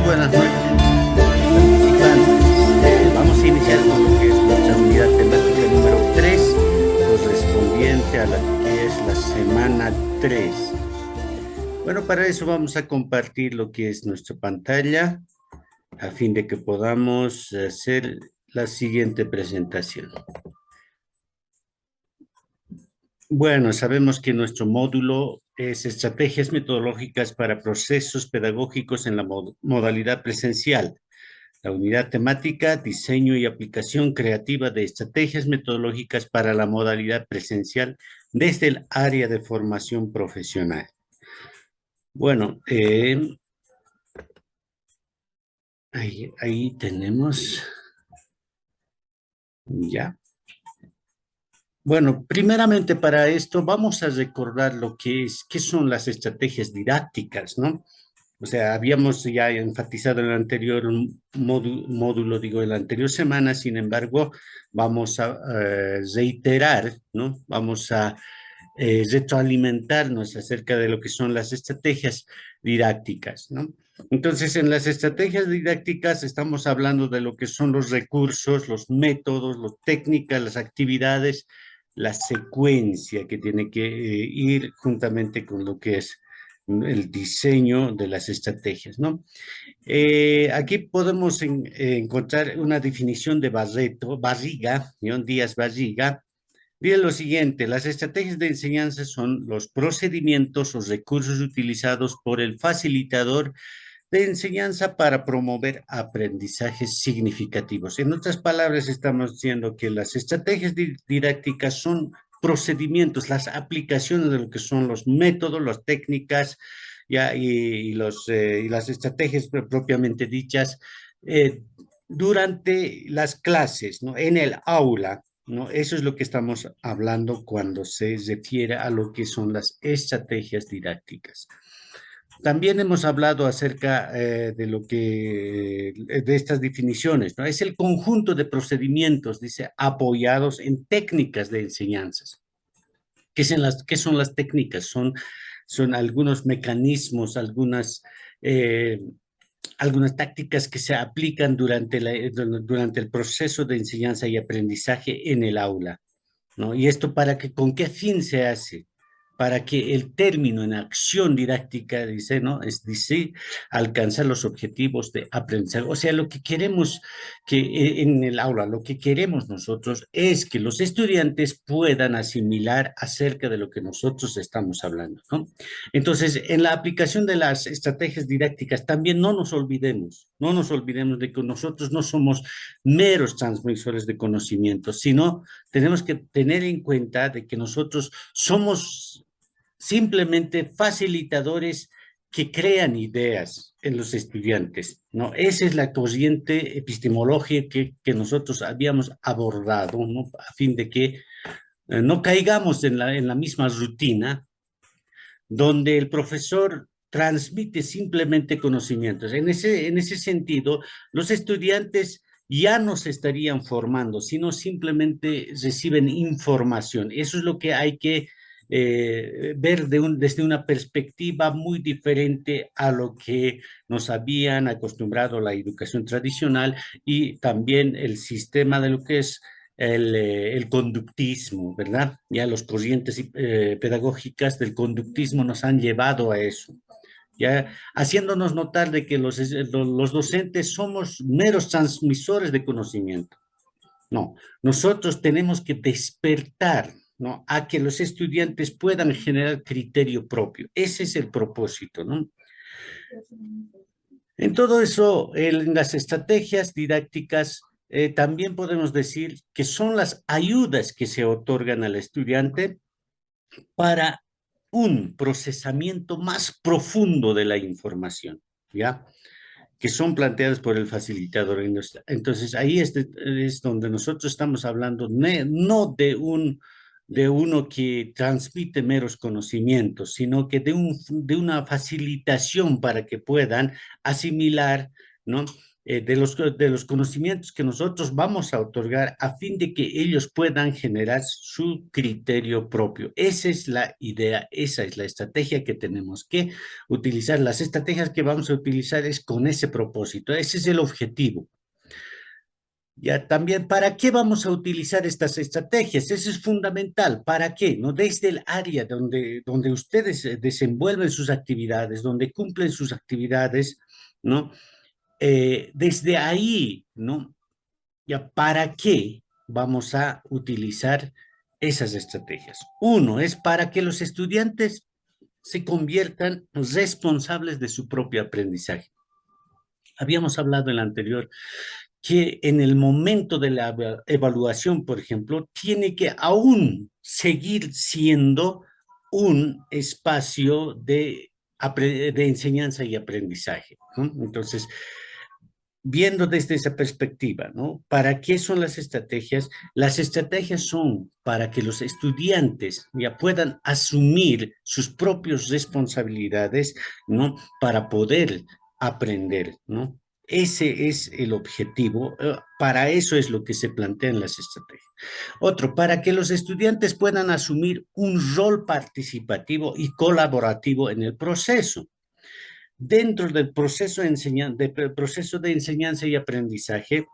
buenas noches, participantes. Vamos a iniciar con lo que es nuestra unidad temática número 3, correspondiente a la que es la semana 3. Bueno, para eso vamos a compartir lo que es nuestra pantalla, a fin de que podamos hacer la siguiente presentación. Bueno, sabemos que nuestro módulo es Estrategias Metodológicas para Procesos Pedagógicos en la modalidad presencial. La unidad temática, Diseño y aplicación creativa de estrategias metodológicas para la modalidad presencial desde el área de formación profesional. Bueno, ahí tenemos, ya. Bueno, primeramente para esto vamos a recordar qué son las estrategias didácticas, ¿no? O sea, habíamos ya enfatizado en el anterior módulo, digo, en la anterior semana, sin embargo, vamos a reiterar, ¿no? Vamos a retroalimentarnos acerca de lo que son las estrategias didácticas, ¿no? Entonces, en las estrategias didácticas estamos hablando de lo que son los recursos, los métodos, las técnicas, las actividades, la secuencia que tiene que ir juntamente con lo que es el diseño de las estrategias, ¿no? Aquí podemos encontrar una definición de Barriga, León Díaz Barriga. Dice lo siguiente: las estrategias de enseñanza son los procedimientos o recursos utilizados por el facilitador de enseñanza para promover aprendizajes significativos. En otras palabras, estamos diciendo que las estrategias didácticas son procedimientos, las aplicaciones de lo que son los métodos, las técnicas ya, y las estrategias propiamente dichas durante las clases, ¿no? En el aula, ¿no? Eso es lo que estamos hablando cuando se refiere a lo que son las estrategias didácticas. También hemos hablado acerca de estas definiciones, ¿no? Es el conjunto de procedimientos, dice, apoyados en técnicas de enseñanzas. ¿Qué son las técnicas? Son algunos mecanismos, eh, algunas tácticas que se aplican durante el proceso de enseñanza y aprendizaje en el aula, ¿no? Y esto ¿con qué fin se hace? Para que el término en acción didáctica, dice, ¿no? Dice, alcanzar los objetivos de aprendizaje. O sea, lo que queremos en el aula, lo que queremos nosotros es que los estudiantes puedan asimilar acerca de lo que nosotros estamos hablando, ¿no? Entonces, en la aplicación de las estrategias didácticas, también no nos olvidemos de que nosotros no somos meros transmisores de conocimientos, sino tenemos que tener en cuenta de que nosotros somos simplemente facilitadores que crean ideas en los estudiantes, ¿no? Esa es la corriente epistemológica que nosotros habíamos abordado, ¿no? A fin de que no caigamos en la misma rutina donde el profesor transmite simplemente conocimientos. En ese sentido, los estudiantes ya no se estarían formando, sino simplemente reciben información. Eso es lo que hay que ver desde una perspectiva muy diferente a lo que nos habían acostumbrado la educación tradicional y también el sistema de lo que es el conductismo, ¿verdad? Ya los corrientes pedagógicas del conductismo nos han llevado a eso, ya haciéndonos notar de que los docentes somos meros transmisores de conocimiento. No, nosotros tenemos que despertar, ¿no? A que los estudiantes puedan generar criterio propio. Ese es el propósito, ¿no? En todo eso, en las estrategias didácticas, también podemos decir que son las ayudas que se otorgan al estudiante para un procesamiento más profundo de la información, ¿ya? Que son planteadas por el facilitador. Entonces, ahí es donde nosotros estamos hablando, no de uno que transmite meros conocimientos, sino que de una facilitación para que puedan asimilar, ¿no? de los conocimientos que nosotros vamos a otorgar a fin de que ellos puedan generar su criterio propio. Esa es la idea, esa es la estrategia que tenemos que utilizar. Las estrategias que vamos a utilizar es con ese propósito, ese es el objetivo. Ya también, ¿para qué vamos a utilizar estas estrategias? Eso es fundamental. ¿Para qué? ¿No? Desde el área donde ustedes desenvuelven sus actividades, donde cumplen sus actividades, ¿no? Desde ahí, ¿no? Ya, ¿para qué vamos a utilizar esas estrategias? Uno, es para que los estudiantes se conviertan responsables de su propio aprendizaje. Habíamos hablado en la anterior que en el momento de la evaluación, por ejemplo, tiene que aún seguir siendo un espacio de enseñanza y aprendizaje, ¿no? Entonces, viendo desde esa perspectiva, ¿no? ¿Para qué son las estrategias? Las estrategias son para que los estudiantes ya puedan asumir sus propias responsabilidades, ¿no? Para poder aprender, ¿no? Ese es el objetivo, para eso es lo que se plantea en las estrategias. Otro, para que los estudiantes puedan asumir un rol participativo y colaborativo en el proceso dentro del proceso de enseñanza y aprendizaje.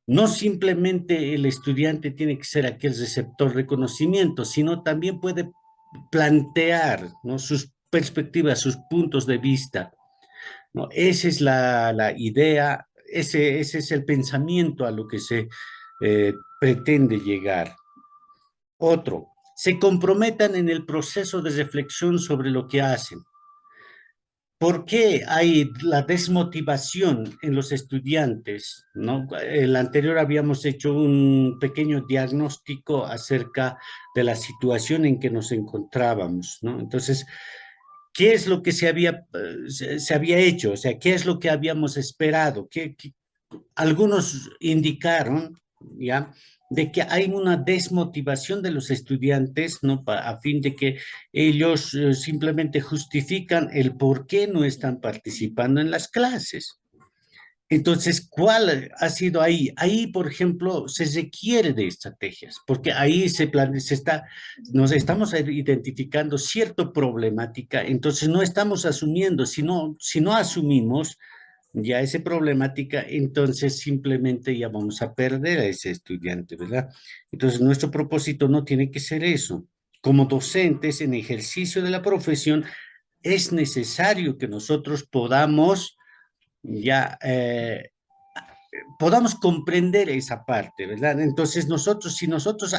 No simplemente el estudiante tiene que ser aquel receptor de conocimiento, sino también puede plantear, ¿no? Sus perspectivas, sus puntos de vista, ¿no? Esa es la idea, ese es el pensamiento a lo que se pretende llegar. Otro, se comprometan en el proceso de reflexión sobre lo que hacen. ¿Por qué hay la desmotivación en los estudiantes? ¿No? El anterior habíamos hecho un pequeño diagnóstico acerca de la situación en que nos encontrábamos, ¿no? Entonces, ¿qué es lo que se había hecho? O sea, ¿qué es lo que habíamos esperado? Algunos indicaron, ¿ya? De que hay una desmotivación de los estudiantes, ¿no? A fin de que ellos simplemente justifican el por qué no están participando en las clases. Entonces, ¿cuál ha sido ahí? Ahí, por ejemplo, se requiere de estrategias, porque ahí nos estamos identificando cierta problemática, entonces no estamos asumiendo, si no asumimos ya esa problemática, entonces simplemente ya vamos a perder a ese estudiante, ¿verdad? Entonces, nuestro propósito no tiene que ser eso. Como docentes en ejercicio de la profesión, es necesario que nosotros ya podamos comprender esa parte, ¿verdad? Entonces, si nosotros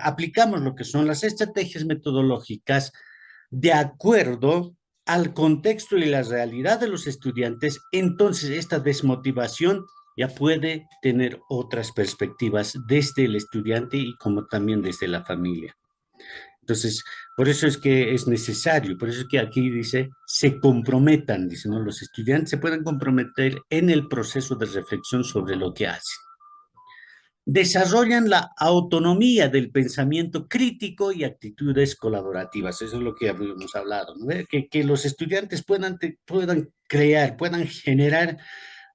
aplicamos lo que son las estrategias metodológicas de acuerdo al contexto y la realidad de los estudiantes, entonces esta desmotivación ya puede tener otras perspectivas desde el estudiante y como también desde la familia. Entonces, por eso es que es necesario, por eso es que aquí dice, se comprometan, dice, ¿no? Los estudiantes se pueden comprometer en el proceso de reflexión sobre lo que hacen. Desarrollan la autonomía del pensamiento crítico y actitudes colaborativas. Eso es lo que habíamos hablado, ¿no? Que los estudiantes puedan crear, puedan generar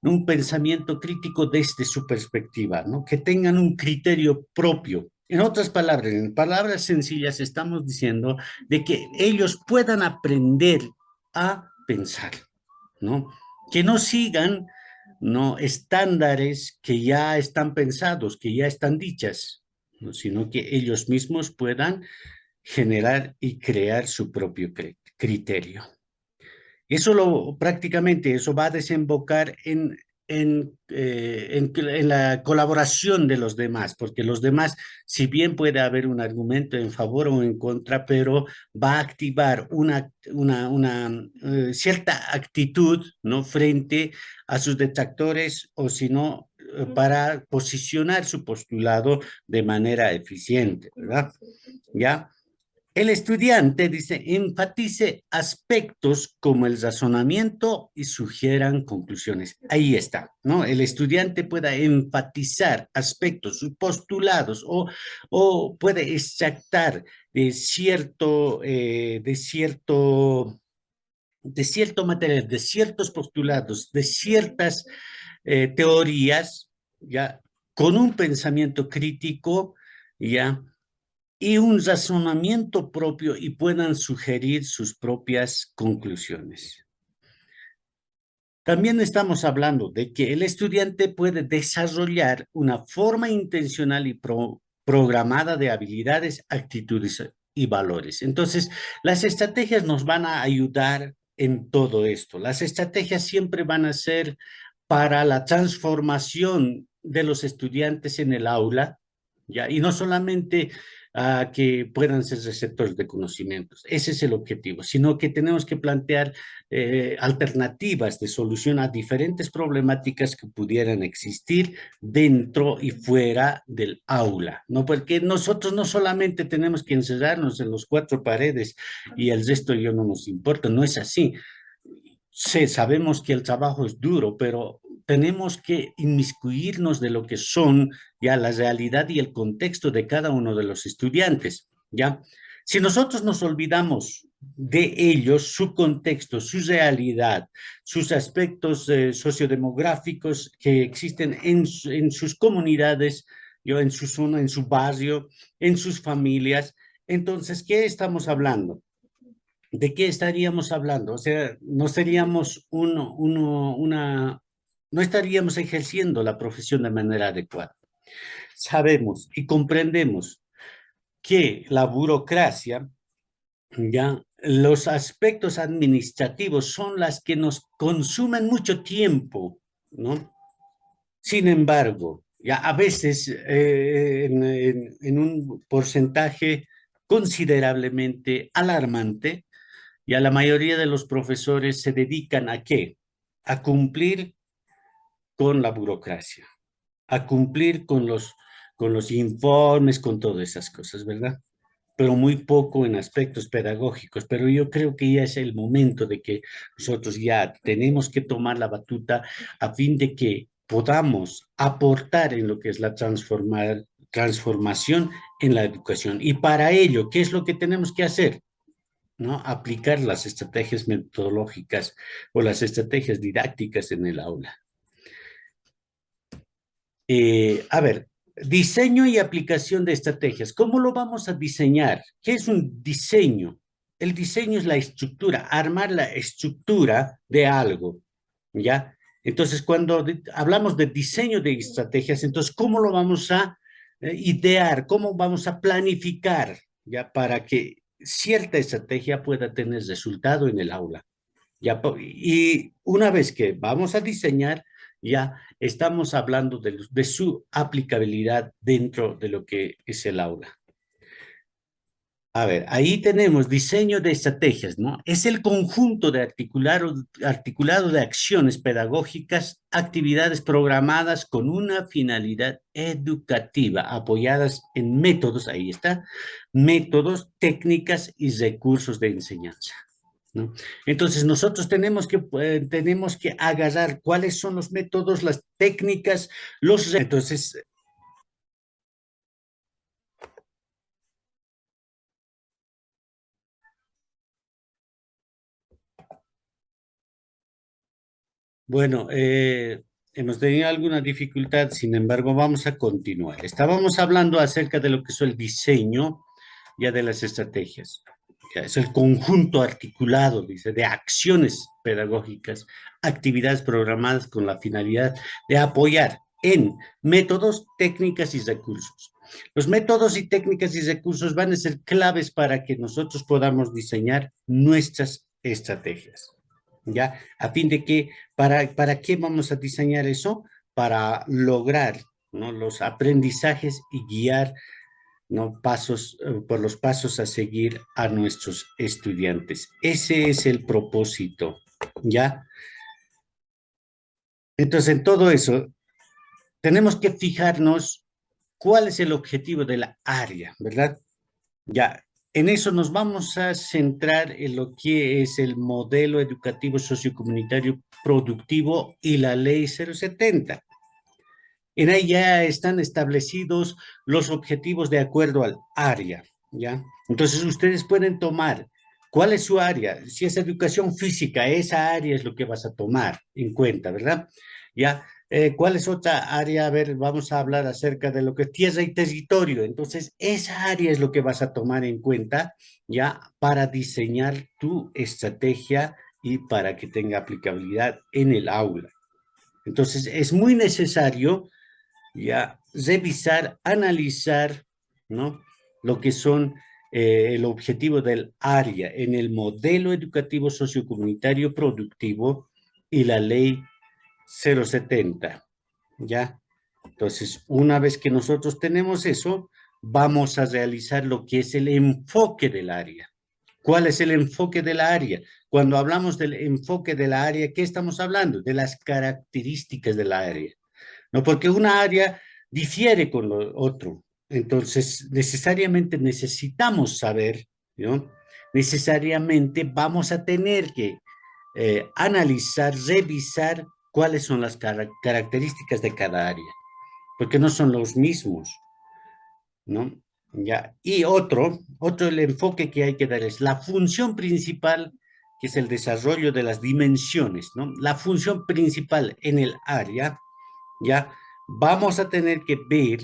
un pensamiento crítico desde su perspectiva, ¿no? Que tengan un criterio propio. En otras palabras, en palabras sencillas, estamos diciendo de que ellos puedan aprender a pensar, ¿no? Que no sigan, ¿no? Estándares que ya están pensados, que ya están dichas, ¿no? Sino que ellos mismos puedan generar y crear su propio criterio. Prácticamente, eso va a desembocar en la colaboración de los demás, porque los demás, si bien puede haber un argumento en favor o en contra, pero va a activar una cierta actitud, ¿no? Frente a sus detractores o si no, para posicionar su postulado de manera eficiente, ¿verdad? ¿Ya? El estudiante, dice, enfatice aspectos como el razonamiento y sugieran conclusiones. Ahí está, ¿no? El estudiante pueda enfatizar aspectos, sus postulados o puede extractar de cierto material, de ciertos postulados, de ciertas teorías, ya, con un pensamiento crítico, ya, y un razonamiento propio y puedan sugerir sus propias conclusiones. También estamos hablando de que el estudiante puede desarrollar una forma intencional y programada de habilidades, actitudes y valores. Entonces, las estrategias nos van a ayudar en todo esto. Las estrategias siempre van a ser para la transformación de los estudiantes en el aula, ¿ya? Y no solamente que puedan ser receptores de conocimientos, ese es el objetivo, sino que tenemos que plantear alternativas de solución a diferentes problemáticas que pudieran existir dentro y fuera del aula, ¿no? Porque nosotros no solamente tenemos que encerrarnos en los cuatro paredes y el resto ya no nos importa, no es así. Sí, sabemos que el trabajo es duro, pero tenemos que inmiscuirnos de lo que son ya la realidad y el contexto de cada uno de los estudiantes, ¿ya? Si nosotros nos olvidamos de ellos, su contexto, su realidad, sus aspectos sociodemográficos que existen en sus comunidades, yo, en su zona, en su barrio, en sus familias, entonces, ¿qué estamos hablando? ¿De qué estaríamos hablando? O sea, no seríamos no estaríamos ejerciendo la profesión de manera adecuada. Sabemos y comprendemos que la burocracia, ya, los aspectos administrativos son las que nos consumen mucho tiempo, ¿no? Sin embargo, ya a veces en un porcentaje considerablemente alarmante, y a la mayoría de los profesores se dedican ¿a qué? A cumplir con la burocracia, a cumplir con los informes, con todas esas cosas, ¿verdad? Pero muy poco en aspectos pedagógicos. Pero yo creo que ya es el momento de que nosotros ya tenemos que tomar la batuta a fin de que podamos aportar en lo que es la transformación en la educación. Y para ello, ¿qué es lo que tenemos que hacer? ¿No? Aplicar las estrategias metodológicas o las estrategias didácticas en el aula. A ver, diseño y aplicación de estrategias. ¿Cómo lo vamos a diseñar? ¿Qué es un diseño? El diseño es la estructura, armar la estructura de algo, ¿ya? Entonces, cuando hablamos de diseño de estrategias, entonces, ¿cómo lo vamos a idear? ¿Cómo vamos a planificar, ya, para que cierta estrategia pueda tener resultado en el aula? Ya, y una vez que vamos a diseñar, ya estamos hablando de su aplicabilidad dentro de lo que es el aula. A ver, ahí tenemos diseño de estrategias, ¿no? Es el conjunto de articulado de acciones pedagógicas, actividades programadas con una finalidad educativa, apoyadas en métodos, ahí está, métodos, técnicas y recursos de enseñanza, ¿no? Entonces, nosotros tenemos que agarrar cuáles son los métodos, las técnicas, Entonces, bueno, hemos tenido alguna dificultad, sin embargo, vamos a continuar. Estábamos hablando acerca de lo que es el diseño ya de las estrategias. Ya es el conjunto articulado, dice, de acciones pedagógicas, actividades programadas con la finalidad de apoyar en métodos, técnicas y recursos. Los métodos y técnicas y recursos van a ser claves para que nosotros podamos diseñar nuestras estrategias. ¿Ya? A fin de que, ¿para qué vamos a diseñar eso? Para lograr, ¿no? Los aprendizajes y guiar, ¿no? Por los pasos a seguir a nuestros estudiantes. Ese es el propósito, ¿ya? Entonces, en todo eso, tenemos que fijarnos cuál es el objetivo de la área, ¿verdad? Ya, en eso nos vamos a centrar en lo que es el modelo educativo sociocomunitario productivo y la ley 070. En ahí ya están establecidos los objetivos de acuerdo al área, ¿ya? Entonces ustedes pueden tomar cuál es su área. Si es educación física, esa área es lo que vas a tomar en cuenta, ¿verdad? ¿Ya? ¿Cuál es otra área? A ver, vamos a hablar acerca de lo que es tierra y territorio. Entonces, esa área es lo que vas a tomar en cuenta ya para diseñar tu estrategia y para que tenga aplicabilidad en el aula. Entonces, es muy necesario ya revisar, analizar, ¿no? Lo que son el objetivo del área en el modelo educativo sociocomunitario productivo y la ley 070, ¿ya? Entonces, una vez que nosotros tenemos eso, vamos a realizar lo que es el enfoque del área. ¿Cuál es el enfoque del área? Cuando hablamos del enfoque de la área, ¿qué estamos hablando? De las características del área, ¿no? Porque una área difiere con lo otro. Entonces, necesariamente necesitamos saber, ¿no? Necesariamente vamos a tener que analizar, revisar cuáles son las características de cada área, porque no son los mismos, ¿no? Ya. Y otro el enfoque que hay que dar es la función principal, que es el desarrollo de las dimensiones, ¿no? La función principal en el área, ya, vamos a tener que ver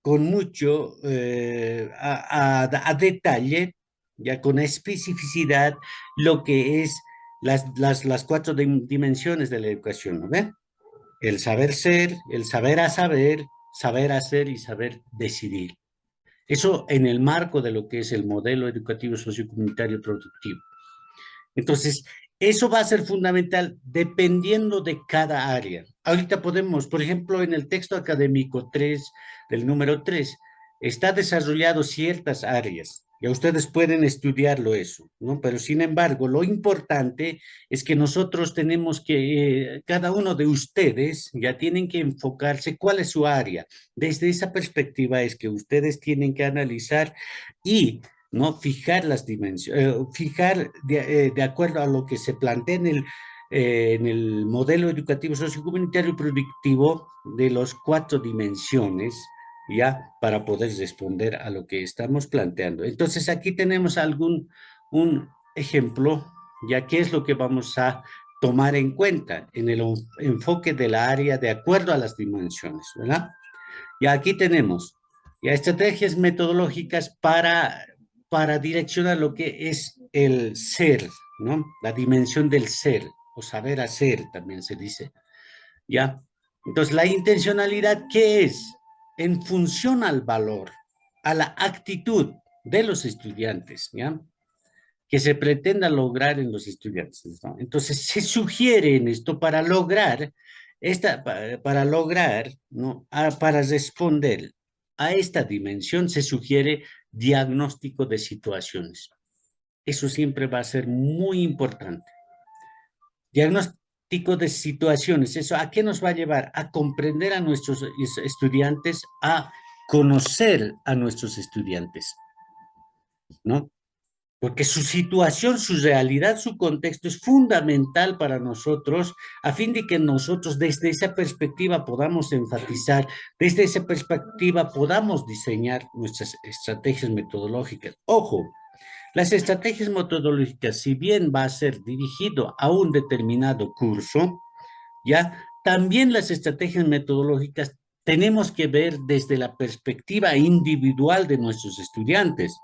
con mucho a detalle, ya con especificidad, lo que es las cuatro dimensiones de la educación, ¿no ve? El saber ser, el saber a saber, saber hacer y saber decidir. Eso en el marco de lo que es el modelo educativo sociocomunitario productivo. Entonces, eso va a ser fundamental dependiendo de cada área. Ahorita podemos, por ejemplo, en el texto académico 3 del número 3 está desarrollado ciertas áreas. Ya ustedes pueden estudiarlo eso, ¿no? Pero sin embargo, lo importante es que nosotros tenemos que, cada uno de ustedes ya tienen que enfocarse cuál es su área. Desde esa perspectiva es que ustedes tienen que analizar y ¿no? Fijar las dimensiones, fijar de acuerdo a lo que se plantea en el modelo educativo sociocomunitario productivo de las cuatro dimensiones, ya, para poder responder a lo que estamos planteando. Entonces, aquí tenemos un ejemplo, ya que es lo que vamos a tomar en cuenta en el enfoque de la área de acuerdo a las dimensiones, ¿verdad? Y aquí tenemos ya estrategias metodológicas para direccionar lo que es el ser, ¿no? La dimensión del ser, o saber hacer, también se dice, ¿ya? Entonces, la intencionalidad, ¿qué es? En función al valor, a la actitud de los estudiantes, ¿ya? Que se pretenda lograr en los estudiantes, ¿no? Entonces, se sugiere en esto para lograr, ¿no? Para responder a esta dimensión, se sugiere diagnóstico de situaciones. Eso siempre va a ser muy importante. Diagnóstico de situaciones, ¿eso a qué nos va a llevar? A comprender a nuestros estudiantes, a conocer a nuestros estudiantes, ¿no? Porque su situación, su realidad, su contexto es fundamental para nosotros, a fin de que nosotros desde esa perspectiva podamos enfatizar, desde esa perspectiva podamos diseñar nuestras estrategias metodológicas. Ojo, las estrategias metodológicas, si bien va a ser dirigido a un determinado curso, ya, también las estrategias metodológicas tenemos que ver desde la perspectiva individual de nuestros estudiantes.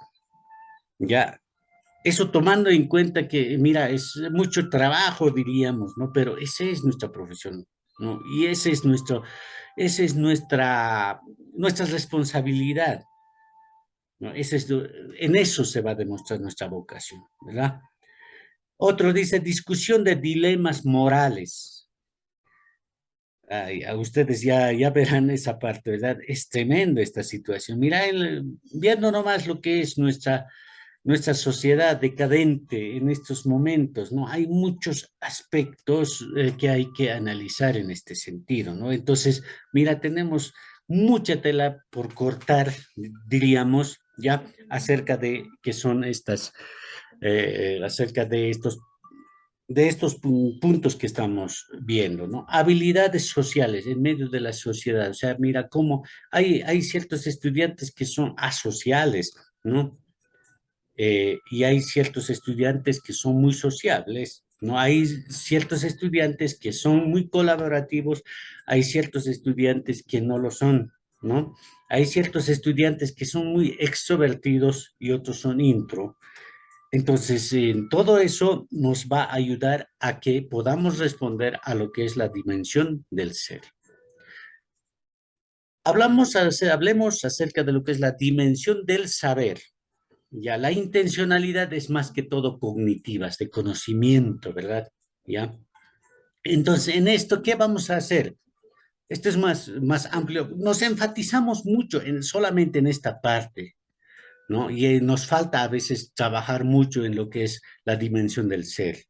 Ya, eso tomando en cuenta que, mira, es mucho trabajo, diríamos, ¿no? Pero esa es nuestra profesión, ¿no? Y esa es nuestra responsabilidad, ¿no? En eso se va a demostrar nuestra vocación, ¿verdad? Otro dice, discusión de dilemas morales. Ay, a ustedes ya verán esa parte, ¿verdad? Es tremendo esta situación. Mira, viendo nomás lo que es nuestra sociedad decadente en estos momentos, ¿no? Hay muchos aspectos que hay que analizar en este sentido, ¿no? Entonces, mira, tenemos mucha tela por cortar, diríamos, ya, acerca de qué son acerca de estos puntos que estamos viendo, ¿no? Habilidades sociales en medio de la sociedad. O sea, mira cómo hay ciertos estudiantes que son asociales, ¿no? Y hay ciertos estudiantes que son muy sociables, ¿no? Hay ciertos estudiantes que son muy colaborativos, hay ciertos estudiantes que no lo son, ¿no? Hay ciertos estudiantes que son muy extrovertidos y otros son intro. Entonces, todo eso nos va a ayudar a que podamos responder a lo que es la dimensión del ser. Hablemos acerca de lo que es la dimensión del saber. Ya, la intencionalidad es más que todo cognitiva, es de conocimiento, ¿verdad? Ya. Entonces, en esto, ¿qué vamos a hacer? Esto es más amplio. Nos enfatizamos mucho solamente en esta parte, ¿no? Y nos falta a veces trabajar mucho en lo que es la dimensión del ser.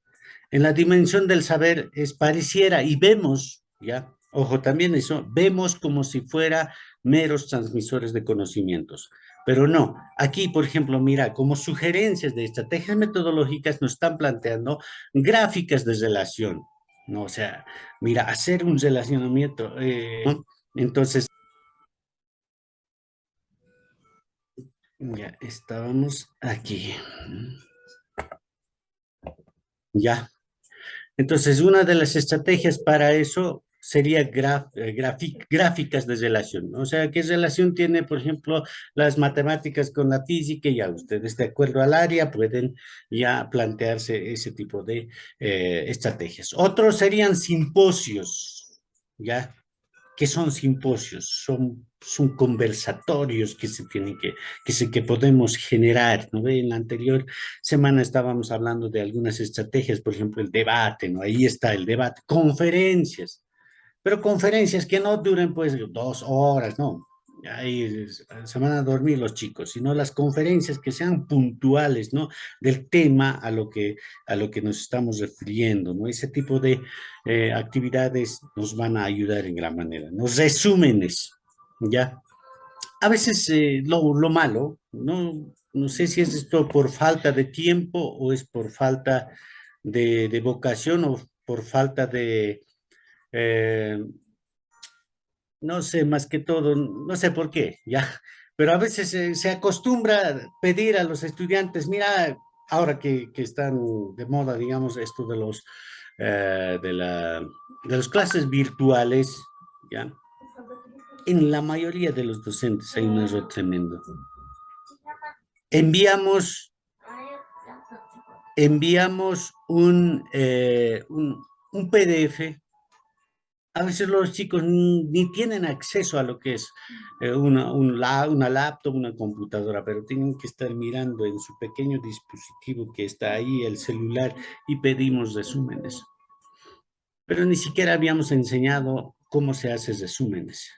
En la dimensión del saber es pareciera y vemos, ¿ya? Ojo, también eso, vemos como si fuera meros transmisores de conocimientos. Pero no, aquí, por ejemplo, mira, como sugerencias de estrategias metodológicas nos están planteando gráficas de relación, ¿no? O sea, mira, hacer un relacionamiento, ¿no? Entonces, ya estábamos aquí. Ya. Entonces, una de las estrategias para eso sería gráficas de relación, ¿no? O sea, ¿qué relación tiene, por ejemplo, las matemáticas con la física? Y ya ustedes, de acuerdo al área, pueden ya plantearse ese tipo de estrategias. Otros serían simposios, ¿ya? ¿Qué son simposios? Son conversatorios que se tienen que podemos generar, ¿no? En la anterior semana estábamos hablando de algunas estrategias, por ejemplo, el debate, ¿no? Ahí está el debate, conferencias, pero conferencias que no duren pues 2 horas, no. Ahí se van a dormir los chicos, sino las conferencias que sean puntuales, ¿no? Del tema a lo que nos estamos refiriendo, ¿no? Ese tipo de actividades nos van a ayudar en gran manera. Los resúmenes, ¿ya? A veces lo malo, no sé si es esto por falta de tiempo o es por falta de vocación o por falta de eh, no sé, más que todo, no sé por qué, ya, pero a veces se acostumbra a pedir a los estudiantes, mira, ahora que están de moda, digamos, esto de las clases virtuales, ya, en la mayoría de los docentes hay un error tremendo. Enviamos, enviamos un PDF. A veces los chicos ni tienen acceso a lo que es una laptop, una computadora, pero tienen que estar mirando en su pequeño dispositivo que está ahí, el celular, y pedimos resúmenes. Pero ni siquiera habíamos enseñado cómo se hace resúmenes,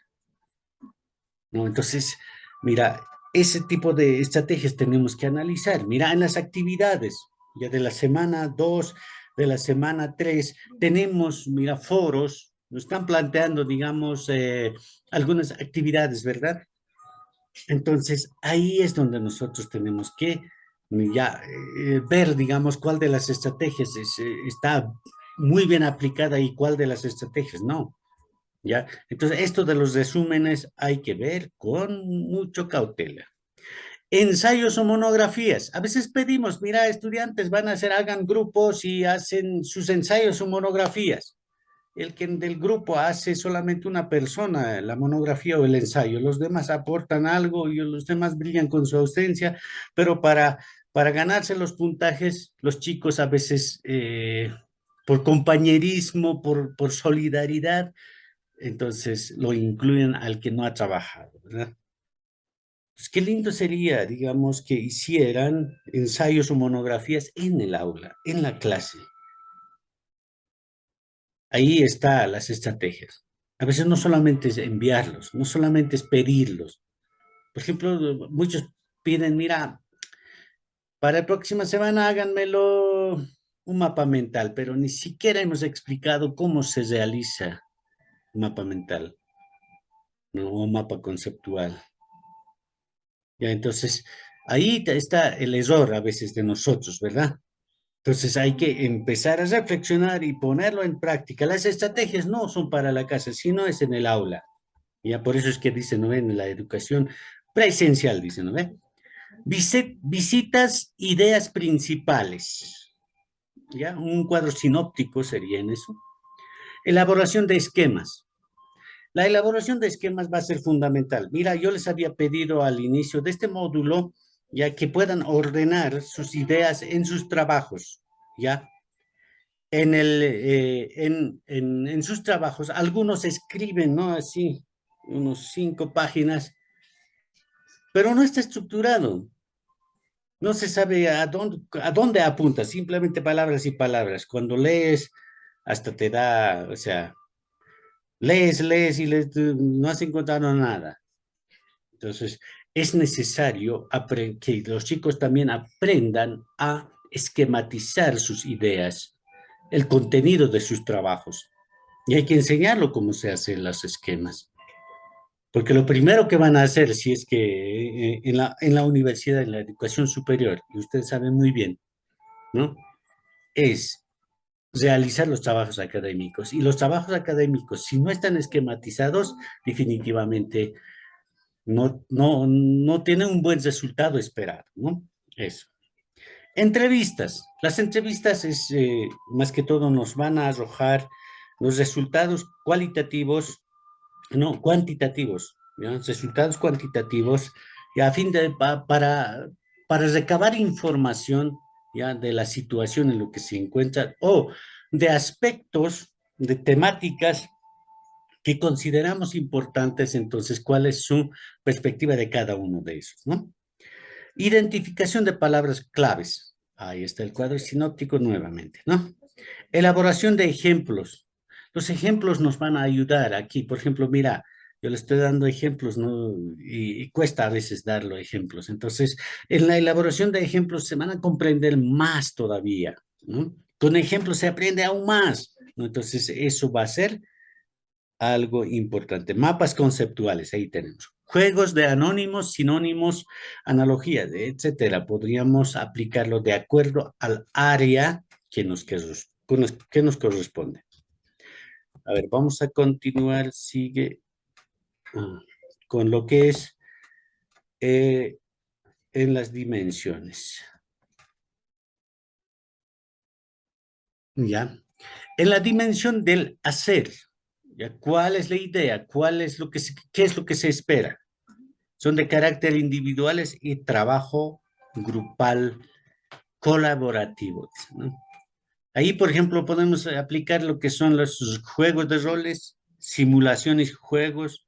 ¿no? Entonces, mira, ese tipo de estrategias tenemos que analizar. Mira, en las actividades, ya de la semana 2, de la semana 3, tenemos, mira, foros, nos están planteando, digamos, algunas actividades, ¿verdad? Entonces, ahí es donde nosotros tenemos que ya ver, digamos, cuál de las estrategias está muy bien aplicada y cuál de las estrategias no. ¿Ya? Entonces, esto de los resúmenes hay que ver con mucho cautela. Ensayos o monografías. A veces pedimos, mira, estudiantes van a hacer, hagan grupos y hacen sus ensayos o monografías. El que del grupo hace solamente una persona la monografía o el ensayo. Los demás aportan algo y los demás brillan con su ausencia, pero para ganarse los puntajes, los chicos a veces, por compañerismo, por solidaridad, entonces lo incluyen al que no ha trabajado, ¿verdad? Pues qué lindo sería, digamos, que hicieran ensayos o monografías en el aula, en la clase. Ahí están las estrategias. A veces no solamente es enviarlos, no solamente es pedirlos. Por ejemplo, muchos piden, mira, para la próxima semana háganmelo un mapa mental, pero ni siquiera hemos explicado cómo se realiza un mapa mental, ¿no? O un mapa conceptual. Ya, entonces, ahí está el error a veces de nosotros, ¿verdad? Entonces hay que empezar a reflexionar y ponerlo en práctica. Las estrategias no son para la casa, sino es en el aula. Ya por eso es que dicen, ¿no? En la educación presencial, dicen, ¿no? Visitas ideas principales. ¿ya? Un cuadro sinóptico sería en eso. Elaboración de esquemas. La elaboración de esquemas va a ser fundamental. Mira, yo les había pedido al inicio de este módulo ya que puedan ordenar sus ideas en sus trabajos, ¿ya? En sus trabajos, algunos escriben, ¿no? Así, unos 5 páginas, pero no está estructurado. No se sabe a dónde apunta, simplemente palabras y palabras. Cuando lees, hasta te da, o sea, lees y lees, no has encontrado nada. Entonces, es necesario que los chicos también aprendan a esquematizar sus ideas, el contenido de sus trabajos. Y hay que enseñarlo cómo se hacen los esquemas. Porque lo primero que van a hacer, si es que en la universidad, en la educación superior, y ustedes saben muy bien, ¿no? Es realizar los trabajos académicos. Y los trabajos académicos, si no están esquematizados, definitivamente no tienen un buen resultado esperado, ¿no? Eso. Entrevistas. Las entrevistas es, más que todo, nos van a arrojar los resultados cualitativos, no, cuantitativos, ¿ya? Resultados cuantitativos, y a fin de, para recabar información, ya, de la situación en lo que se encuentra, o de aspectos, de temáticas que consideramos importantes, entonces, ¿cuál es su perspectiva de cada uno de esos, ¿no? Identificación de palabras claves. Ahí está el cuadro sinóptico nuevamente, ¿no? Elaboración de ejemplos. Los ejemplos nos van a ayudar aquí. Por ejemplo, mira, yo le estoy dando ejemplos, ¿no? Y cuesta a veces darlo ejemplos. Entonces, en la elaboración de ejemplos se van a comprender más todavía, ¿no? Con ejemplos se aprende aún más, ¿no? Entonces, eso va a ser algo importante. Mapas conceptuales, ahí tenemos. Juegos de anónimos, sinónimos, analogías, etcétera. Podríamos aplicarlo de acuerdo al área que nos corresponde. A ver, vamos a continuar, sigue con lo que es eh, en las dimensiones. ¿Ya? En la dimensión del hacer, ¿ya? ¿Cuál es la idea? ¿Qué es lo que se espera? Son de carácter individuales y trabajo grupal colaborativo, ¿no? Ahí, por ejemplo, podemos aplicar lo que son los juegos de roles, simulaciones, juegos,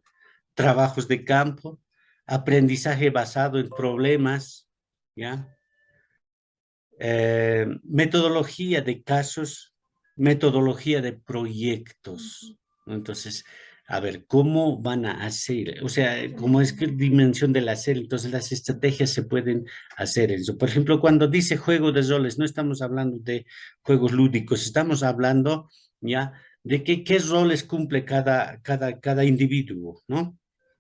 trabajos de campo, aprendizaje basado en problemas, ¿ya? Metodología de casos, metodología de proyectos, ¿no? Entonces, a ver, ¿cómo van a hacer? O sea, ¿cómo es que dimensión del hacer? Entonces, las estrategias se pueden hacer eso. Por ejemplo, cuando dice juego de roles, no estamos hablando de juegos lúdicos, estamos hablando, ¿ya? De qué roles cumple cada individuo, ¿no?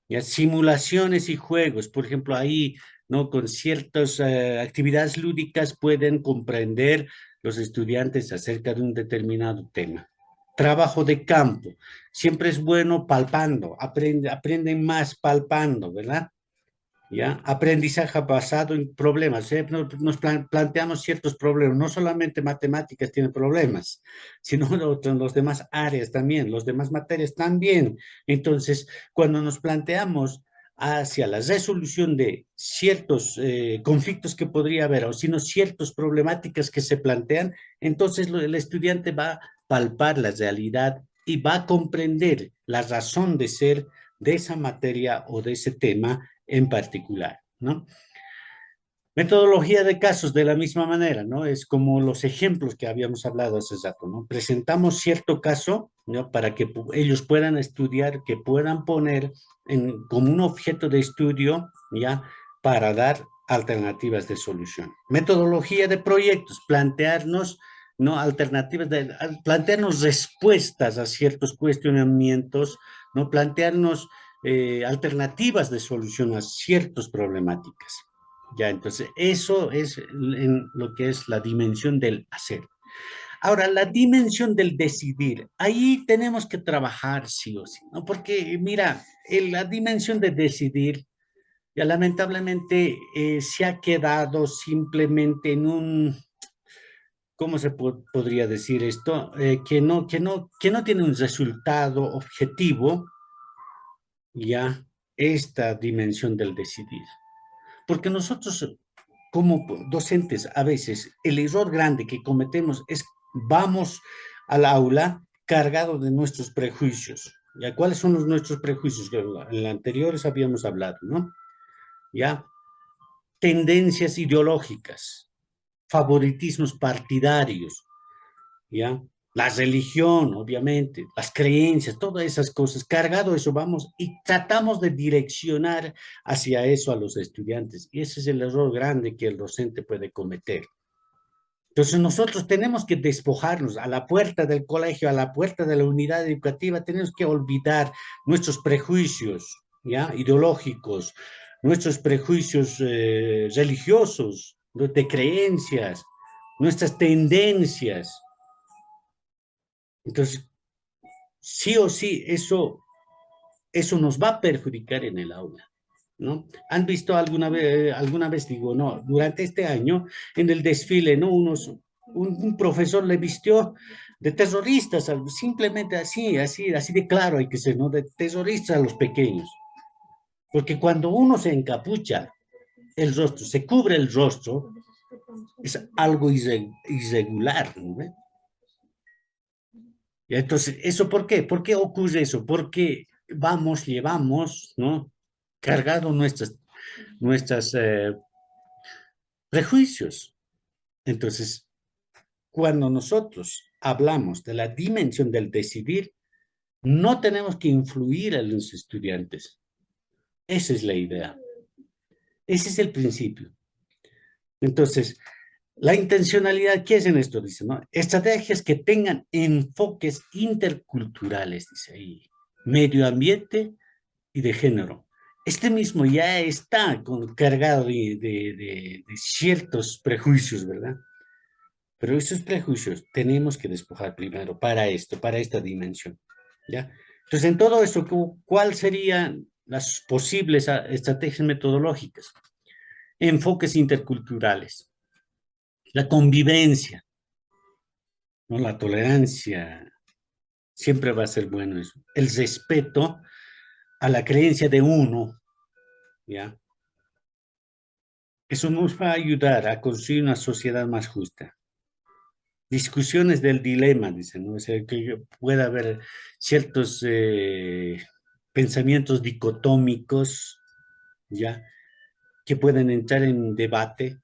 Ya, simulaciones y juegos, por ejemplo, ahí, ¿no? Con ciertas actividades lúdicas pueden comprender los estudiantes acerca de un determinado tema. Trabajo de campo, siempre es bueno palpando, aprenden más palpando, ¿verdad? ¿Ya? Aprendizaje basado en problemas. Nos planteamos ciertos problemas, no solamente matemáticas tienen problemas, sino los demás áreas también, los demás materias también. Entonces, cuando nos planteamos hacia la resolución de ciertos conflictos que podría haber, o sino ciertas problemáticas que se plantean, entonces el estudiante va a palpar la realidad y va a comprender la razón de ser de esa materia o de ese tema en particular, ¿no? Metodología de casos de la misma manera, ¿no? Es como los ejemplos que habíamos hablado hace rato, ¿no? Presentamos cierto caso, ¿no? Para que ellos puedan estudiar, que puedan poner como un objeto de estudio, ¿ya? Para dar alternativas de solución. Metodología de proyectos, plantearnos, ¿no? Plantearnos respuestas a ciertos cuestionamientos, ¿no? Plantearnos alternativas de solución a ciertas problemáticas. Ya, entonces, eso es en lo que es la dimensión del hacer. Ahora, la dimensión del decidir, ahí tenemos que trabajar sí o sí, ¿no? Porque, mira, la dimensión de decidir, ya lamentablemente se ha quedado simplemente en un ¿cómo se podría decir esto? Que no tiene un resultado objetivo, ya, esta dimensión del decidir. Porque nosotros, como docentes, a veces el error grande que cometemos es vamos al aula cargado de nuestros prejuicios. ¿Ya? ¿Cuáles son nuestros prejuicios? En los anteriores habíamos hablado, ¿no? ¿Ya? Tendencias ideológicas, favoritismos partidarios, ¿ya? La religión, obviamente, las creencias, todas esas cosas, cargado eso vamos y tratamos de direccionar hacia eso a los estudiantes. Y ese es el error grande que el docente puede cometer. Entonces nosotros tenemos que despojarnos a la puerta del colegio, a la puerta de la unidad educativa, tenemos que olvidar nuestros prejuicios, ¿ya? Ideológicos, nuestros prejuicios religiosos, de creencias, nuestras tendencias. Entonces, sí o sí, eso nos va a perjudicar en el aula, ¿no? ¿Han visto alguna vez digo, no, durante este año, en el desfile, ¿no? Un profesor le vistió de terroristas, simplemente así de claro hay que ser, ¿no? De terroristas a los pequeños. Porque cuando uno se encapucha el rostro, se cubre el rostro, es algo irregular, ¿no? Y entonces, ¿eso por qué? ¿Por qué ocurre eso? Porque llevamos, ¿no? Cargado nuestras prejuicios. Entonces, cuando nosotros hablamos de la dimensión del decidir, no tenemos que influir a los estudiantes. Esa es la idea. Ese es el principio. Entonces, la intencionalidad, ¿qué es en esto? Dice, ¿no? Estrategias que tengan enfoques interculturales, dice ahí. Medio ambiente y de género. Este mismo ya está cargado de ciertos prejuicios, ¿verdad? Pero esos prejuicios tenemos que despojar primero para esto, para esta dimensión, ¿ya? Entonces, en todo eso, ¿cuáles serían las posibles estrategias metodológicas? Enfoques interculturales, la convivencia, ¿no? La tolerancia, siempre va a ser bueno eso. El respeto a la creencia de uno, ¿ya? Eso nos va a ayudar a construir una sociedad más justa. Discusiones del dilema, dicen, ¿no? O sea, que pueda haber ciertos pensamientos dicotómicos, ¿ya? Que pueden entrar en debate,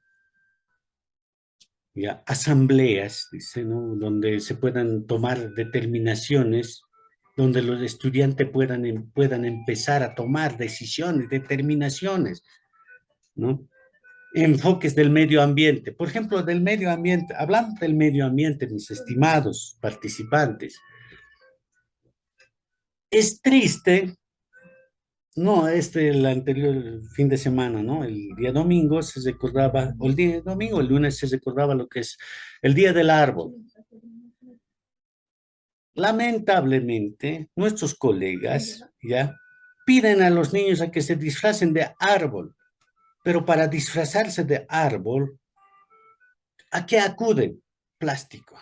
¿ya? Asambleas, dice, ¿no? Donde se puedan tomar determinaciones, donde los estudiantes puedan empezar a tomar decisiones, determinaciones, ¿no? Enfoques del medio ambiente. Por ejemplo, del medio ambiente, hablando del medio ambiente, mis estimados participantes, es triste, no, el anterior fin de semana, ¿no? El día domingo se recordaba, o el día domingo, el lunes se recordaba lo que es el Día del Árbol. Lamentablemente, nuestros colegas, ¿ya? Piden a los niños a que se disfracen de árbol, pero para disfrazarse de árbol, ¿a qué acuden? Plástico.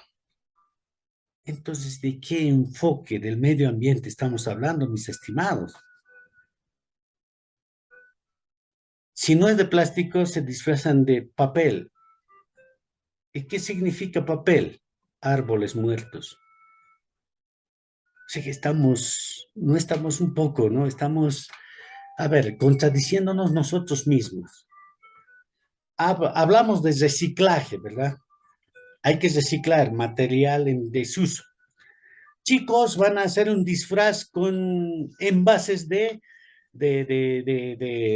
Entonces, ¿de qué enfoque del medio ambiente estamos hablando, mis estimados? Si no es de plástico, se disfrazan de papel. ¿Y qué significa papel? Árboles muertos. O sea que no estamos un poco, ¿no? Estamos, a ver, contradiciéndonos nosotros mismos. Hablamos de reciclaje, ¿verdad? Hay que reciclar material en desuso. Chicos, van a hacer un disfraz con envases de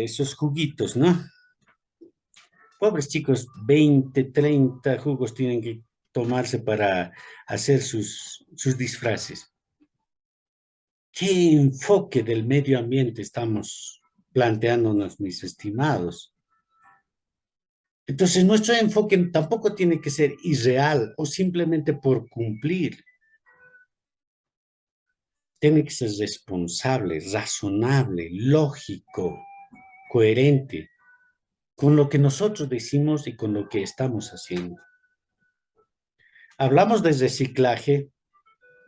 esos juguitos, ¿no? Pobres chicos, 20, 30 jugos tienen que tomarse para hacer sus disfraces. ¿Qué enfoque del medio ambiente estamos planteándonos, mis estimados? Entonces, nuestro enfoque tampoco tiene que ser irreal o simplemente por cumplir. Tiene que ser responsable, razonable, lógico, coherente con lo que nosotros decimos y con lo que estamos haciendo. Hablamos de reciclaje,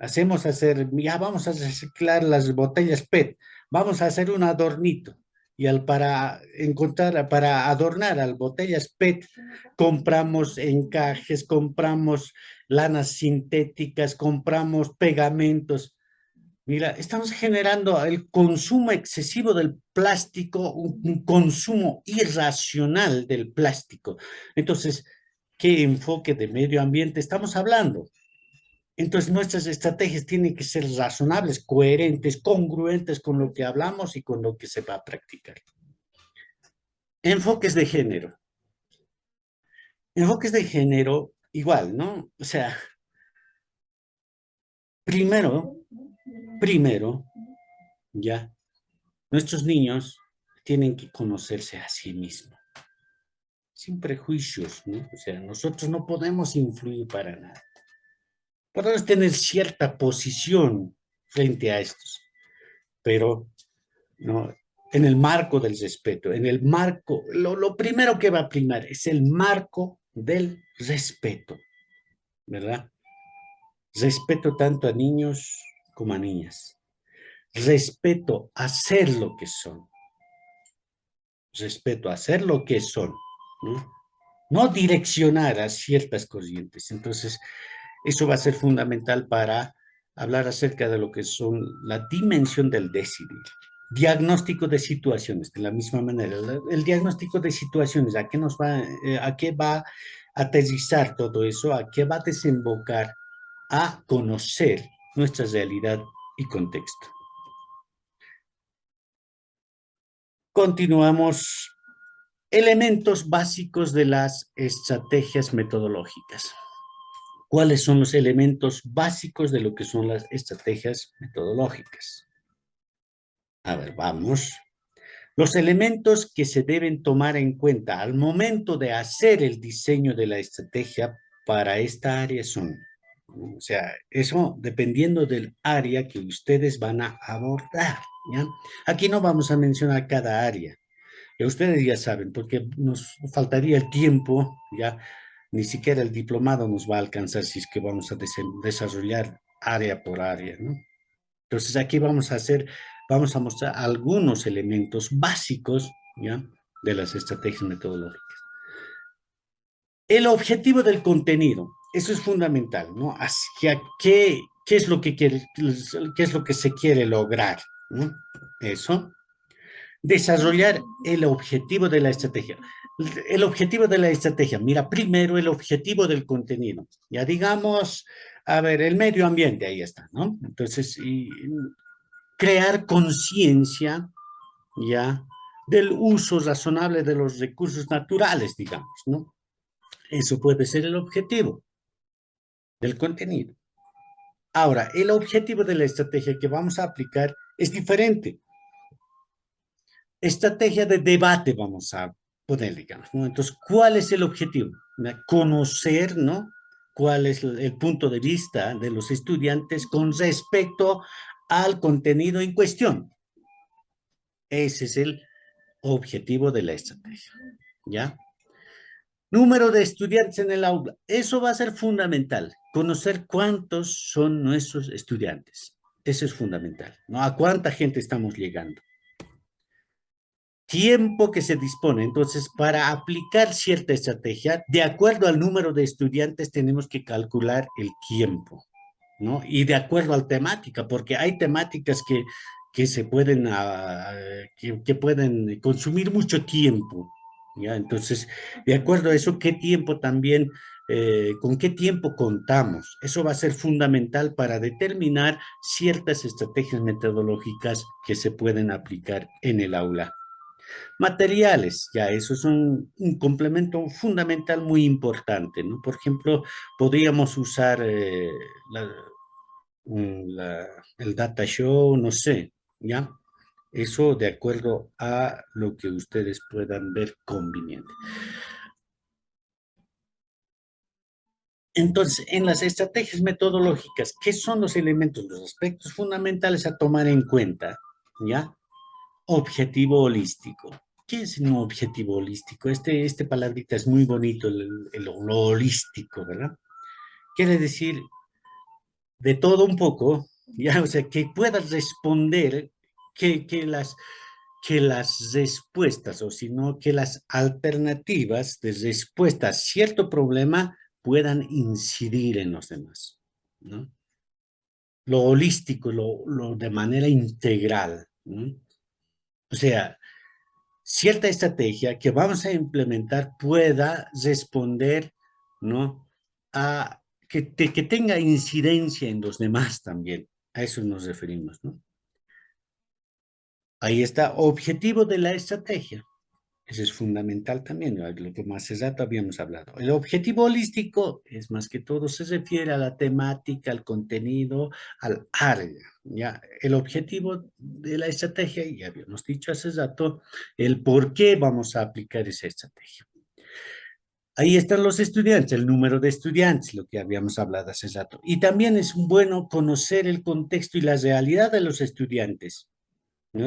ya vamos a reciclar las botellas PET, vamos a hacer un adornito. Y para adornar las botellas PET, compramos encajes, compramos lanas sintéticas, compramos pegamentos. Mira, estamos generando el consumo excesivo del plástico, un consumo irracional del plástico. Entonces, ¿qué enfoque de medio ambiente estamos hablando? Entonces, nuestras estrategias tienen que ser razonables, coherentes, congruentes con lo que hablamos y con lo que se va a practicar. Enfoques de género. Enfoques de género, igual, ¿no? O sea, primero, primero, ya, nuestros niños tienen que conocerse a sí mismos, sin prejuicios, ¿no? O sea, nosotros no podemos influir para nada. Podemos tener cierta posición frente a estos, pero ¿no? En el marco del respeto, en el marco, lo primero que va a primar es el marco del respeto, ¿verdad? Respeto tanto a niños como a niñas. Respeto a ser lo que son. Respeto a ser lo que son, ¿no? No direccionar a ciertas corrientes. Entonces, eso va a ser fundamental para hablar acerca de lo que son la dimensión del decidir. Diagnóstico de situaciones, de la misma manera. El diagnóstico de situaciones, ¿a qué va a aterrizar todo eso? ¿A qué va a desembocar? A conocer nuestra realidad y contexto. Continuamos. Elementos básicos de las estrategias metodológicas. ¿Cuáles son los elementos básicos de lo que son las estrategias metodológicas? A ver, vamos. Los elementos que se deben tomar en cuenta al momento de hacer el diseño de la estrategia para esta área son, o sea, eso dependiendo del área que ustedes van a abordar, ¿ya? Aquí no vamos a mencionar cada área, que ustedes ya saben, porque nos faltaría el tiempo, ya ni siquiera el diplomado nos va a alcanzar si es que vamos a desarrollar área por área, ¿no? Entonces aquí vamos a mostrar algunos elementos básicos, ¿ya? De las estrategias metodológicas. El objetivo del contenido, eso es fundamental, ¿no? Hacia qué es lo que qué es lo que se quiere lograr, ¿no? Eso. Desarrollar el objetivo de la estrategia. El objetivo de la estrategia, mira, primero el objetivo del contenido. Ya digamos, a ver, el medio ambiente, ahí está, ¿no? Entonces, crear conciencia, ya, del uso razonable de los recursos naturales, digamos, ¿no? Eso puede ser el objetivo del contenido. Ahora, el objetivo de la estrategia que vamos a aplicar es diferente. Estrategia de debate vamos a poner, digamos, ¿no? Entonces, ¿cuál es el objetivo? Conocer, ¿no? ¿Cuál es el punto de vista de los estudiantes con respecto al contenido en cuestión? Ese es el objetivo de la estrategia, ¿ya? Número de estudiantes en el aula. Eso va a ser fundamental. Conocer cuántos son nuestros estudiantes. Eso es fundamental, ¿no? A cuánta gente estamos llegando. Tiempo que se dispone. Entonces, para aplicar cierta estrategia, de acuerdo al número de estudiantes, tenemos que calcular el tiempo, ¿no? Y de acuerdo a la temática, porque hay temáticas que se pueden, que pueden consumir mucho tiempo, ¿ya? Entonces, de acuerdo a eso, ¿qué tiempo también, con qué tiempo contamos? Eso va a ser fundamental para determinar ciertas estrategias metodológicas que se pueden aplicar en el aula. Materiales, ya, eso es un complemento fundamental muy importante, ¿no? Por ejemplo, podríamos usar el data show, no sé, ¿ya? Eso de acuerdo a lo que ustedes puedan ver conveniente. Entonces, en las estrategias metodológicas, ¿qué son los elementos, los aspectos fundamentales a tomar en cuenta? ¿Ya? Objetivo holístico. ¿Qué es un objetivo holístico? Este palabrita es muy bonito, lo holístico, ¿verdad? quiere decir de todo un poco, ya, o sea, que puedas responder, que las respuestas, o sino que las alternativas de respuesta a cierto problema puedan incidir en los demás, ¿no? Lo holístico, lo de manera integral, ¿no? O sea, cierta estrategia que vamos a implementar pueda responder, ¿no? A que tenga incidencia en los demás también. A eso nos referimos, ¿no? Ahí está, objetivo de la estrategia. Eso es fundamental también, ¿no? Lo que más hace rato habíamos hablado. El objetivo holístico es más que todo, se refiere a la temática, al contenido, al área, ¿ya? El objetivo de la estrategia, ya habíamos dicho hace rato, el por qué vamos a aplicar esa estrategia. Ahí están los estudiantes, el número de estudiantes, lo que habíamos hablado hace rato. Y también es bueno conocer el contexto y la realidad de los estudiantes, ¿no?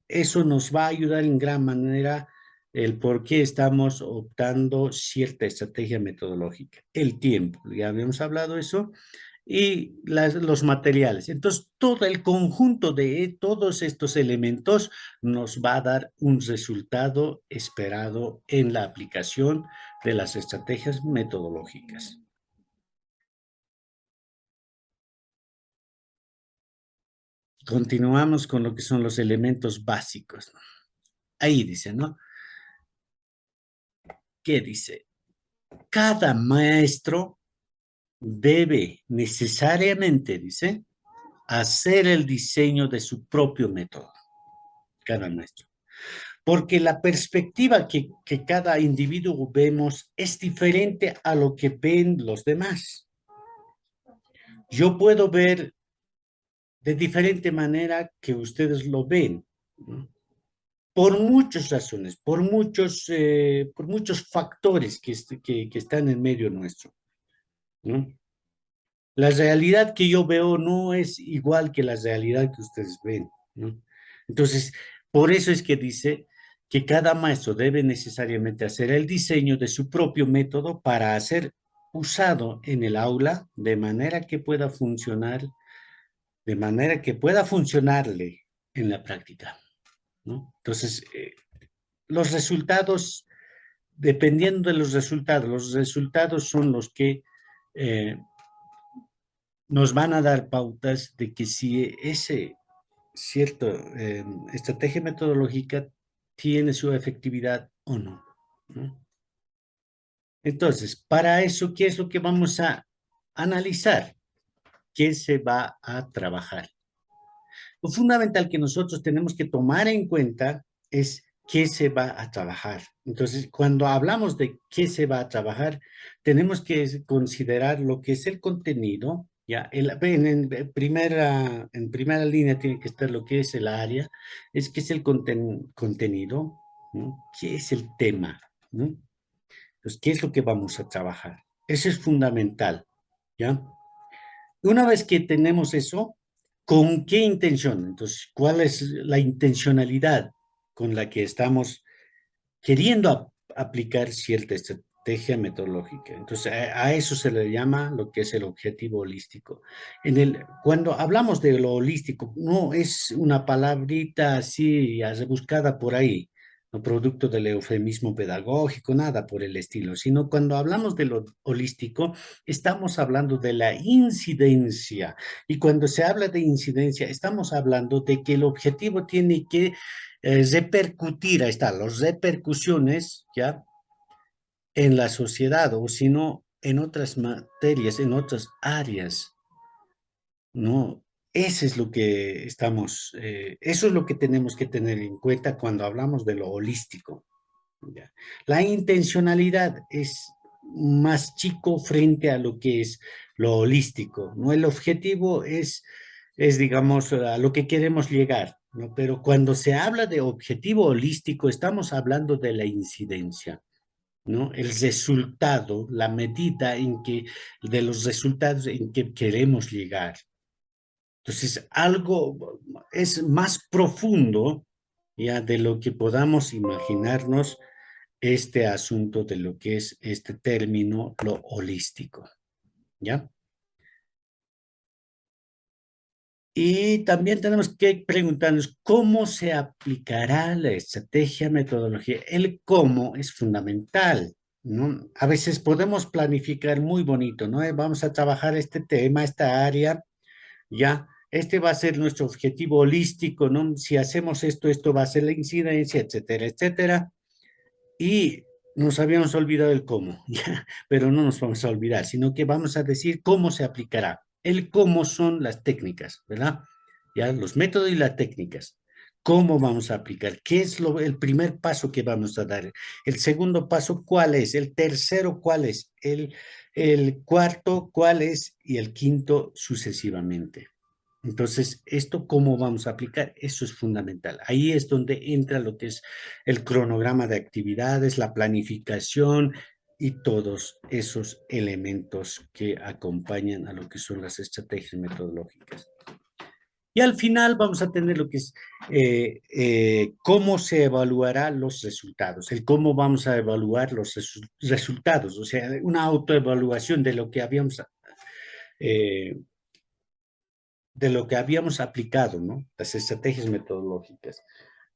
Eso nos va a ayudar en gran manera el por qué estamos optando cierta estrategia metodológica. El tiempo, ya habíamos hablado de eso, y los materiales. Entonces, todo el conjunto de todos estos elementos nos va a dar un resultado esperado en la aplicación de las estrategias metodológicas. Continuamos con lo que son los elementos básicos, ¿no? Ahí dice, ¿no? ¿Qué dice? Cada maestro debe necesariamente, dice, hacer el diseño de su propio método, cada maestro. Porque la perspectiva que cada individuo vemos es diferente a lo que ven los demás. Yo puedo ver de diferente manera que ustedes lo ven, ¿no? Por muchas razones, por muchos factores que están en medio nuestro, ¿no? La realidad que yo veo no es igual que la realidad que ustedes ven, ¿no? Entonces, por eso es que dice que cada maestro debe necesariamente hacer el diseño de su propio método para ser usado en el aula de manera que pueda funcionar, de manera que pueda funcionarle en la práctica, ¿no? Entonces, los resultados, dependiendo de los resultados son los que nos van a dar pautas de que si ese cierto estrategia metodológica tiene su efectividad o no, ¿no? Entonces, para eso, ¿qué es lo que vamos a analizar? ¿Qué se va a trabajar? Lo fundamental que nosotros tenemos que tomar en cuenta es qué se va a trabajar. Entonces, cuando hablamos de qué se va a trabajar, tenemos que considerar lo que es el contenido. Ya, en primera línea tiene que estar lo que es el área, es qué es el contenido, ¿no? ¿Qué es el tema? ¿No? Entonces, ¿qué es lo que vamos a trabajar? Eso es fundamental, ¿ya? Una vez que tenemos eso, ¿con qué intención? Entonces, ¿cuál es la intencionalidad con la que estamos queriendo aplicar cierta estrategia metodológica? Entonces, a eso se le llama lo que es el objetivo holístico. Cuando hablamos de lo holístico, no es una palabrita así rebuscada por ahí, no producto del eufemismo pedagógico, nada por el estilo, sino cuando hablamos de lo holístico, estamos hablando de la incidencia. Y cuando se habla de incidencia, estamos hablando de que el objetivo tiene que repercutir, ahí está, las repercusiones, ¿ya? En la sociedad, o si no, en otras materias, en otras áreas, ¿no? Eso es lo que eso es lo que tenemos que tener en cuenta cuando hablamos de lo holístico, ¿ya? La intencionalidad es más chico frente a lo que es lo holístico, ¿no? El objetivo digamos, a lo que queremos llegar, ¿no? Pero cuando se habla de objetivo holístico, estamos hablando de la incidencia, ¿no? El resultado, la medida de los resultados en que queremos llegar. Entonces, algo es más profundo, ya, de lo que podamos imaginarnos este asunto de lo que es este término, lo holístico. ¿ya? Y también tenemos que preguntarnos cómo se aplicará la estrategia, metodología. El cómo es fundamental, ¿no? A veces podemos planificar muy bonito, ¿no? Vamos a trabajar este tema, esta área, ya. Este va a ser nuestro objetivo holístico, ¿no? Si hacemos esto, esto va a ser la incidencia, etcétera, etcétera. Y nos habíamos olvidado el cómo, ¿ya? Pero no nos vamos a olvidar, sino que vamos a decir cómo se aplicará. El cómo son las técnicas, ¿verdad? Ya, los métodos y las técnicas. ¿Cómo vamos a aplicar? ¿Qué es el primer paso que vamos a dar? El segundo paso, ¿cuál es? El tercero, ¿cuál es? El cuarto, ¿cuál es? Y el quinto, sucesivamente. Entonces, ¿esto cómo vamos a aplicar? Eso es fundamental. Ahí es donde entra lo que es el cronograma de actividades, la planificación y todos esos elementos que acompañan a lo que son las estrategias metodológicas. Y al final vamos a tener lo que es cómo se evaluarán los resultados, el cómo vamos a evaluar los resultados, o sea, una autoevaluación eh, de lo que habíamos aplicado, ¿no? Las estrategias metodológicas.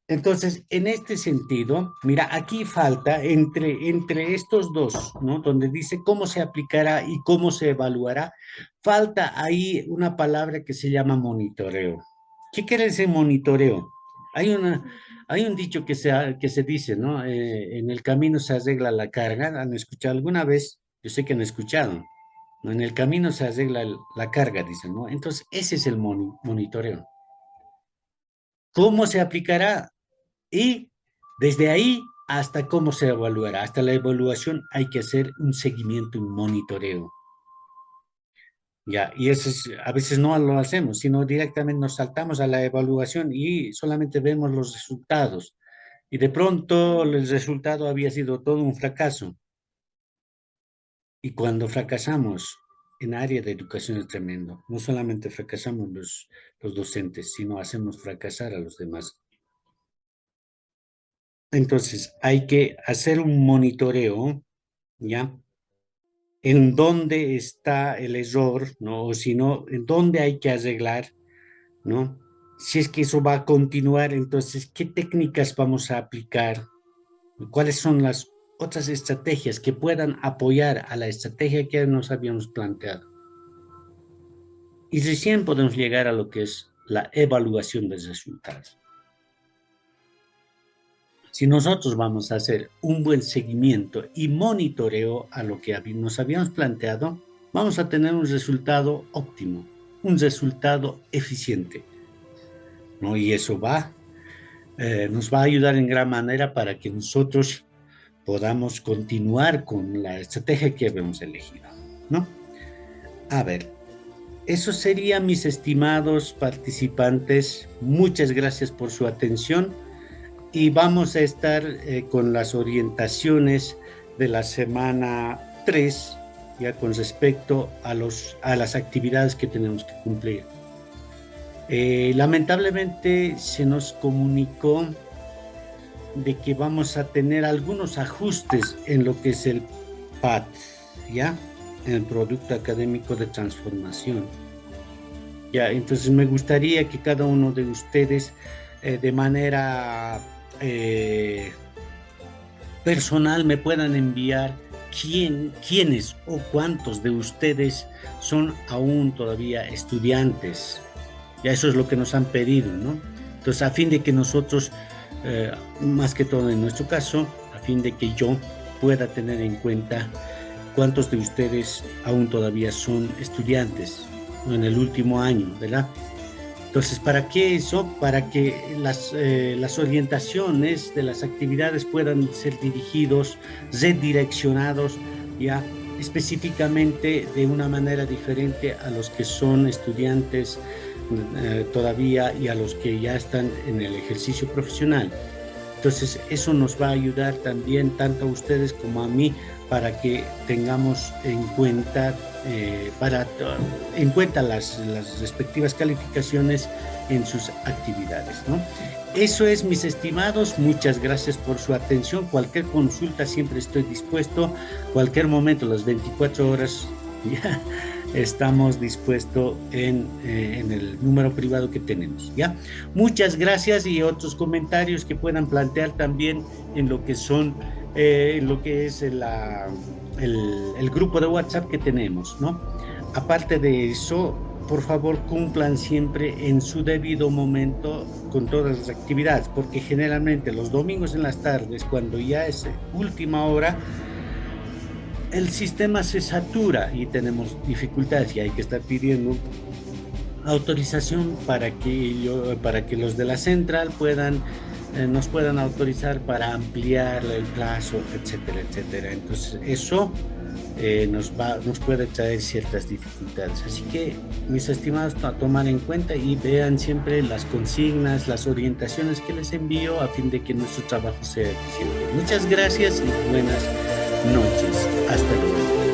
Entonces, en este sentido, mira, aquí falta entre estos dos, ¿no? Donde dice cómo se aplicará y cómo se evaluará, falta ahí una palabra que se llama monitoreo. ¿Qué quiere decir monitoreo? Hay un dicho que se dice, ¿no? En el camino se arregla la carga. ¿Han escuchado alguna vez? Yo sé que han escuchado, ¿no? En el camino se arregla la carga, dicen, ¿no? Entonces, ese es el monitoreo. ¿Cómo se aplicará? Y desde ahí hasta cómo se evaluará, hasta la evaluación hay que hacer un seguimiento, un monitoreo. Ya, y eso es, a veces no lo hacemos, sino directamente nos saltamos a la evaluación y solamente vemos los resultados. Y de pronto el resultado había sido todo un fracaso. Y cuando fracasamos en área de educación es tremendo. No solamente fracasamos los docentes, sino hacemos fracasar a los demás. Entonces, hay que hacer un monitoreo, ¿ya? En dónde está el error, ¿no? O si no, en dónde hay que arreglar, ¿no? Si es que eso va a continuar, entonces, ¿qué técnicas vamos a aplicar? ¿Cuáles son las otras estrategias que puedan apoyar a la estrategia que nos habíamos planteado? Y recién podemos llegar a lo que es la evaluación de resultados. Si nosotros vamos a hacer un buen seguimiento y monitoreo a lo que nos habíamos planteado, vamos a tener un resultado óptimo, un resultado eficiente, ¿no? Y eso nos va a ayudar en gran manera para que nosotros podamos continuar con la estrategia que habíamos elegido, ¿no? A ver, eso sería, mis estimados participantes. Muchas gracias por su atención. Y vamos a estar con las orientaciones de la semana 3, ya con respecto a las actividades que tenemos que cumplir. Lamentablemente se nos comunicó de que vamos a tener algunos ajustes en lo que es el PAT, ¿ya? En el Producto Académico de Transformación. Ya, entonces me gustaría que cada uno de ustedes de manera personal me puedan enviar quiénes o cuántos de ustedes son aún todavía estudiantes. Ya eso es lo que nos han pedido, ¿no? Entonces, a fin de que nosotros, más que todo en nuestro caso, a fin de que yo pueda tener en cuenta cuántos de ustedes aún todavía son estudiantes, ¿no? En el último año, ¿verdad? Entonces, ¿para qué eso? Para que las orientaciones de las actividades puedan ser redireccionados ya específicamente de una manera diferente a los que son estudiantes todavía y a los que ya están en el ejercicio profesional. Entonces, eso nos va a ayudar también tanto a ustedes como a mí para que tengamos en cuenta, las respectivas calificaciones en sus actividades, ¿no? Eso es, mis estimados. Muchas gracias por su atención. Cualquier consulta siempre estoy dispuesto, cualquier momento, las 24 horas, ya, estamos dispuestos en el número privado que tenemos, ¿ya? Muchas gracias y otros comentarios que puedan plantear también en lo que son, lo que es el grupo de WhatsApp que tenemos, ¿no? Aparte de eso, por favor cumplan siempre en su debido momento con todas las actividades, porque generalmente los domingos en las tardes, cuando ya es última hora, el sistema se satura y tenemos dificultades y hay que estar pidiendo autorización para que los de la central nos puedan autorizar para ampliar el plazo, etcétera, etcétera. Entonces, eso nos puede traer ciertas dificultades. Así que, mis estimados, a tomar en cuenta y vean siempre las consignas, las orientaciones que les envío a fin de que nuestro trabajo sea eficiente. Muchas gracias y buenas noches. Hasta luego.